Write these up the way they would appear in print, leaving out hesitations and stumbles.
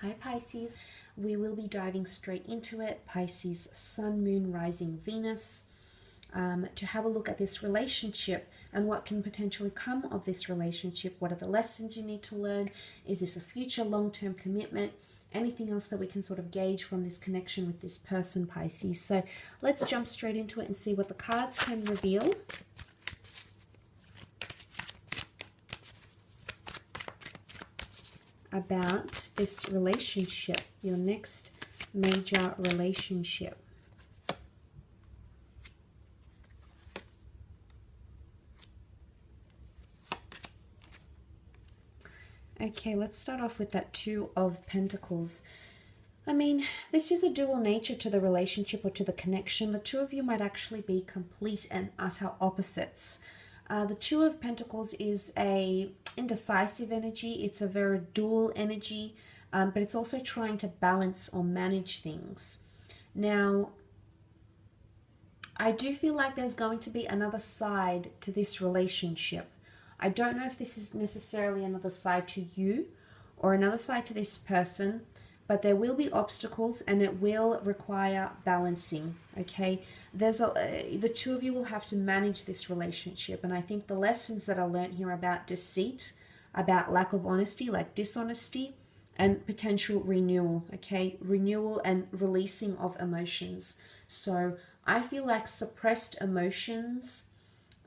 Hi Pisces, we will be diving straight into it. Pisces, Sun, Moon, Rising, Venus, to have a look at this relationship and what can potentially come of this relationship. What are the lessons you need to learn? Is this a future long-term commitment? Anything else that we can sort of gauge from this connection with this person, Pisces. So let's jump straight into it and see what the cards can reveal. About this relationship, your next major relationship. Okay, let's start off with that Two of Pentacles. I mean, this is a dual nature to the relationship or to the connection. The two of you might actually be complete and utter opposites. The Two of Pentacles is a indecisive energy. It's a very dual energy, but it's also trying to balance or manage things. Now, I do feel like there's going to be another side to this relationship. I don't know if this is necessarily another side to you or another side to this person, but there will be obstacles and it will require balancing, okay? The two of you will have to manage this relationship, and I think the lessons that are learned here about deceit, about lack of honesty, like dishonesty, and potential renewal, okay? Renewal and releasing of emotions. So I feel like suppressed emotions,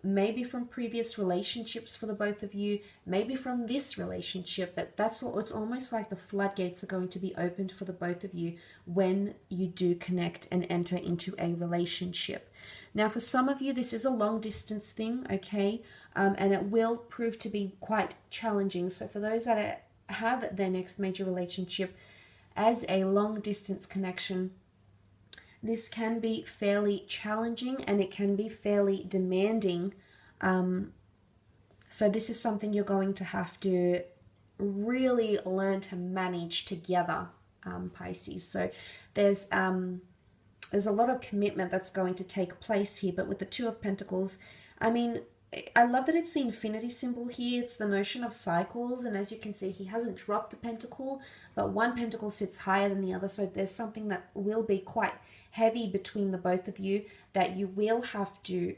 maybe from previous relationships for the both of you, maybe from this relationship, but that's all. It's almost like the floodgates are going to be opened for the both of you when you do connect and enter into a relationship. Now, for some of you, this is a long distance thing, okay? And it will prove to be quite challenging. So for those that have their next major relationship as a long distance connection, this can be fairly challenging and it can be fairly demanding. So this is something you're going to have to really learn to manage together, Pisces. So there's a lot of commitment that's going to take place here. But with the Two of Pentacles, I mean, I love that it's the infinity symbol here. It's the notion of cycles, and as you can see, he hasn't dropped the pentacle, but one pentacle sits higher than the other. So there's something that will be quite heavy between the both of you that you will have to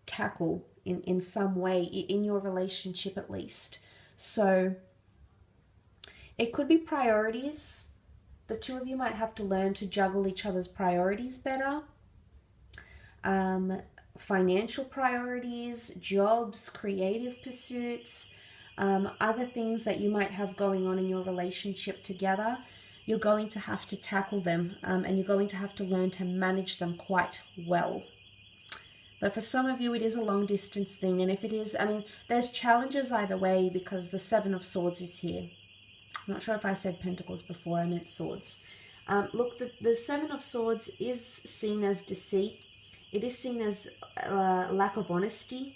tackle in some way in your relationship, at least. So it could be priorities. The two of you might have to learn to juggle each other's priorities better. Financial priorities, jobs, creative pursuits, other things that you might have going on in your relationship together. You're going to have to tackle them, and you're going to have to learn to manage them quite well. But for some of you, it is a long distance thing. And if it is, I mean, there's challenges either way because the Seven of Swords is here. I'm not sure if I said Pentacles before, I meant Swords. Look, the Seven of Swords is seen as deceit. It is seen as lack of honesty.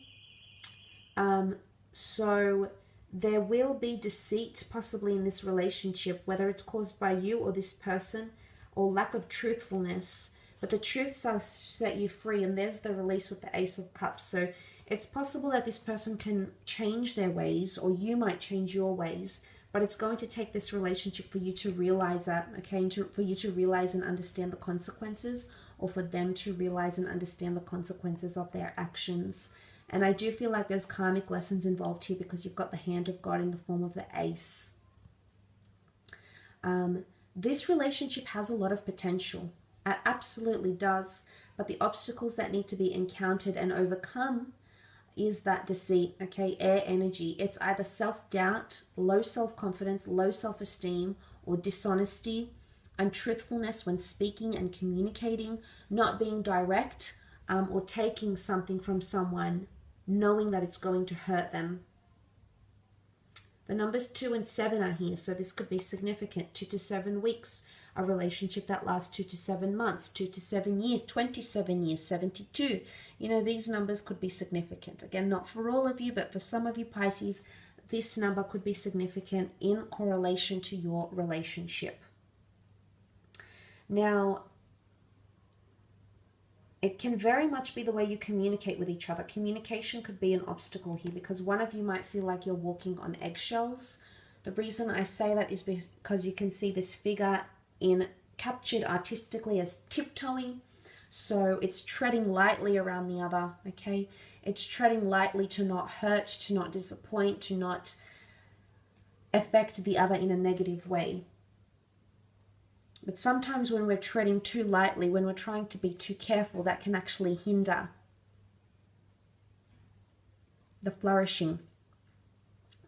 So there will be deceit possibly in this relationship, whether it's caused by you or this person, or lack of truthfulness. But the truths are set you free, and there's the release with the Ace of Cups. So it's possible that this person can change their ways, or you might change your ways, but it's going to take this relationship for you to realize that, okay, and for you to realize and understand the consequences, or for them to realize and understand the consequences of their actions. And I do feel like there's karmic lessons involved here because you've got the hand of God in the form of the Ace. This relationship has a lot of potential. It absolutely does. But the obstacles that need to be encountered and overcome is that deceit, okay, air energy. It's either self-doubt, low self-confidence, low self-esteem, or dishonesty, untruthfulness when speaking and communicating, not being direct, or taking something from someone knowing that it's going to hurt them. The numbers 2 and 7 are here, so this could be significant. 2 to 7 weeks, a relationship that lasts 2 to 7 months, 2 to 7 years, 27 years, 72. You know, these numbers could be significant. Again, not for all of you, but for some of you Pisces, this number could be significant in correlation to your relationship. Now, it can very much be the way you communicate with each other. Communication could be an obstacle here because one of you might feel like you're walking on eggshells. The reason I say that is because you can see this figure captured artistically as tiptoeing. So it's treading lightly around the other, okay? It's treading lightly to not hurt, to not disappoint, to not affect the other in a negative way. But sometimes when we're treading too lightly, when we're trying to be too careful, that can actually hinder the flourishing,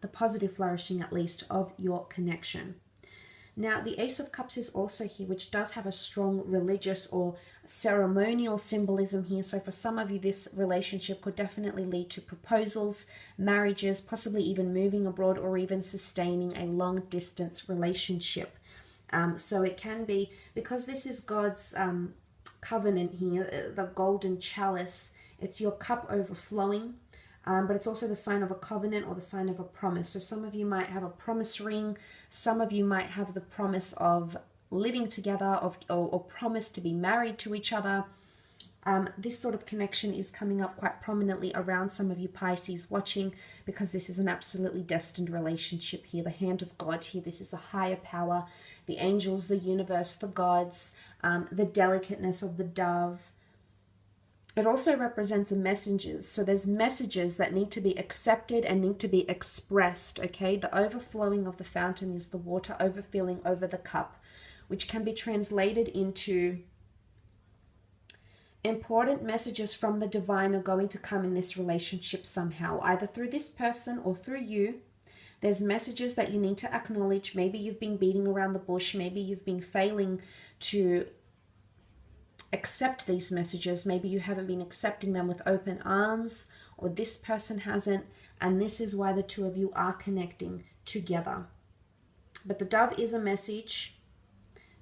the positive flourishing at least, of your connection. Now, the Ace of Cups is also here, which does have a strong religious or ceremonial symbolism here. So for some of you, this relationship could definitely lead to proposals, marriages, possibly even moving abroad, or even sustaining a long-distance relationship. So it can be, because this is God's covenant here, the golden chalice, it's your cup overflowing. But it's also the sign of a covenant or the sign of a promise. So some of you might have a promise ring. Some of you might have the promise of living together, or promise to be married to each other. This sort of connection is coming up quite prominently around some of you Pisces watching, because this is an absolutely destined relationship here. The hand of God here. This is a higher power. The angels, the universe, the gods, the delicateness of the dove. It also represents the messengers. So there's messages that need to be accepted and need to be expressed, okay? The overflowing of the fountain is the water overfilling over the cup, which can be translated into important messages from the divine are going to come in this relationship somehow, either through this person or through you. There's messages that you need to acknowledge. Maybe you've been beating around the bush. Maybe you've been failing to accept these messages. Maybe you haven't been accepting them with open arms, or this person hasn't, and this is why the two of you are connecting together. But the dove is a message.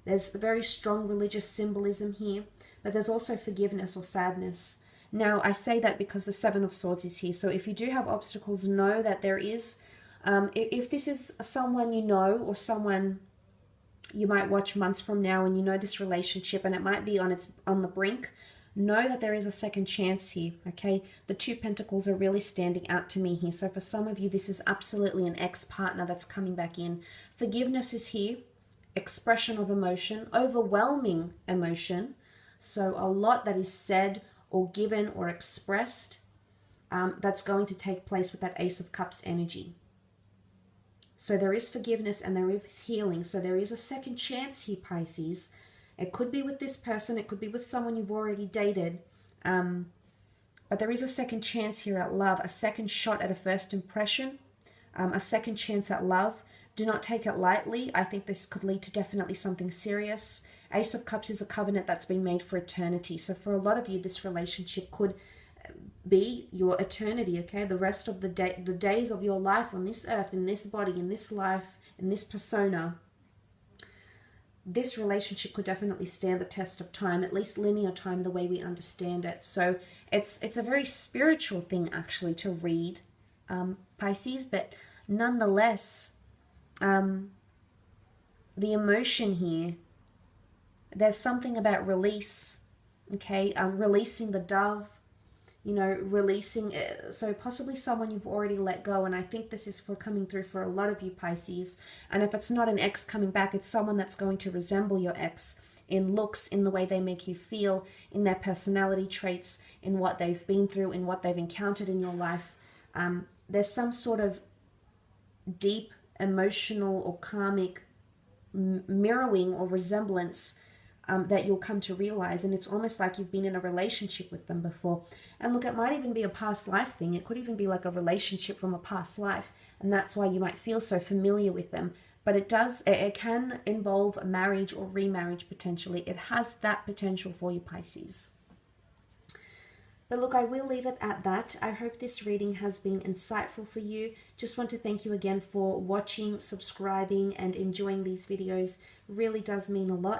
There's very strong religious symbolism here, but there's also forgiveness or sadness. Now, I say that because the Seven of Swords is here. So if you do have obstacles, know that there is, if this is someone you know, or someone you might watch months from now, and you know this relationship and it might be on the brink, know that there is a second chance here, okay? The Two Pentacles are really standing out to me here. So for some of you, this is absolutely an ex-partner that's coming back in. Forgiveness is here, expression of emotion, overwhelming emotion. So a lot that is said or given or expressed, that's going to take place with that Ace of Cups energy. So there is forgiveness and there is healing. So there is a second chance here, Pisces. It could be with this person. It could be with someone you've already dated. But there is a second chance here at love. A second shot at a first impression. A second chance at love. Do not take it lightly. I think this could lead to definitely something serious. Ace of Cups is a covenant that's been made for eternity. So for a lot of you, this relationship could be your eternity, okay? The rest of the days of your life on this earth, in this body, in this life, in this persona. This relationship could definitely stand the test of time, at least linear time, the way we understand it. So it's a very spiritual thing actually to read, Pisces, but nonetheless, the emotion here, there's something about release, okay? Releasing the dove, you know, releasing, so possibly someone you've already let go. And I think this is coming through for a lot of you Pisces. And if it's not an ex coming back, it's someone that's going to resemble your ex in looks, in the way they make you feel, in their personality traits, in what they've been through, in what they've encountered in your life. There's some sort of deep emotional or karmic mirroring or resemblance that you'll come to realize, and it's almost like you've been in a relationship with them before. And look, it might even be a past life thing. It could even be like a relationship from a past life, and that's why you might feel so familiar with them. But it can involve marriage or remarriage potentially. It has that potential for you, Pisces. But look, I will leave it at that. I hope this reading has been insightful for you. Just want to thank you again for watching, subscribing, and enjoying these videos. Really does mean a lot.